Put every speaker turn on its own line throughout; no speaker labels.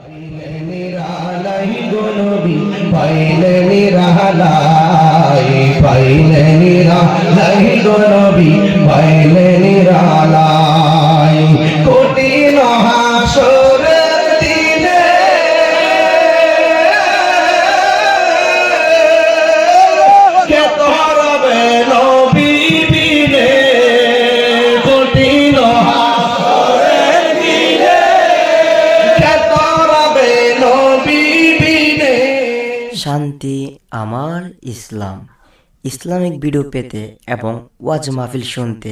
পাইলে নিরালাই গো নবী, পাইলে নিরালাই, পাইলে নিরালাই গো নবী, পাইলে নিরালাই। কঠিন হাসরের দিনে কে ধরবে নবী বিনে, কঠিন হাসরের দিনে কে ধরবে নবী বিনে।
শান্তি আমার ইসলাম। ইসলামিক ভিডিও পেতে এবং ওয়াজ মাহফিল শুনতে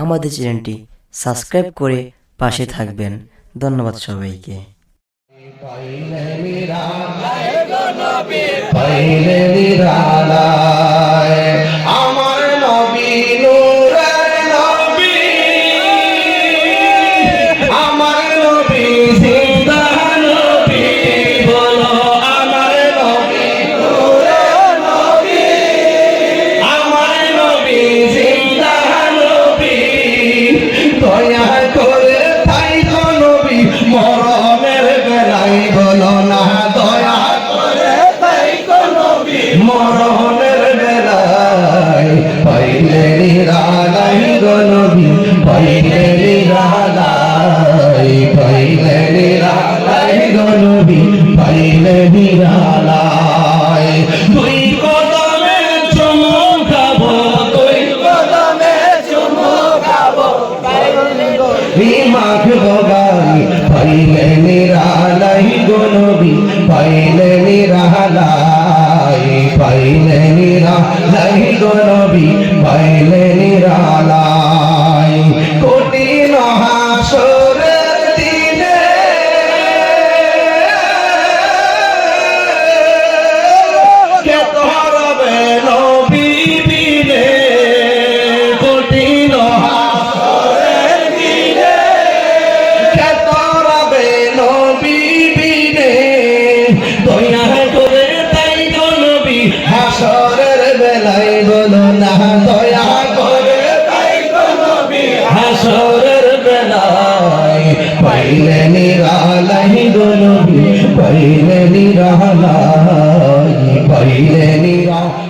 আমাদের চ্যানেলটি সাবস্ক্রাইব করে পাশে থাকবেন। ধন্যবাদ সবাইকে।
পাইলে নিরালাই গো নবী, পাইলে নিরালাই, আমার নবী নূরের নবী, আমার নবী জিন্দা নবী, বলো আমার নবী নূরের নবী, আমার নবী জিন্দা নবী। দয়া করে তাই গো নবী মরণের বেলায় বলো না, দয়া করে তাই গো নবী মরণের বেলায়। পাইলে নিরালাই গো নবী, পাইলে নিরালাই, পাইলে নিরালাই গো নবী, পাইলে নিরালাই। দুই কদমে চুমু খাবো, দুই কদমে চুমু খাবো, মাখবো গাই। পাইলে নিরালাই গো নবী, পাইলে নিরালাই, পাইলে নিরালাই গো নবী, পাইলে নিরালাই। কঠিন হাসরের দিনে কে ধরবে নবী বিনে, কঠিন হাসরের দিনে কে ধরবে নবী বিনে। দয়া করে তাই গো নবী হাসরের বেলায় বলো না, দয়া করে তাই গো নবী হাসরের বেলায়। পাইলে নিরালাই গো নবী, পাইলে নিরালাই, পাইলে নিরালাই।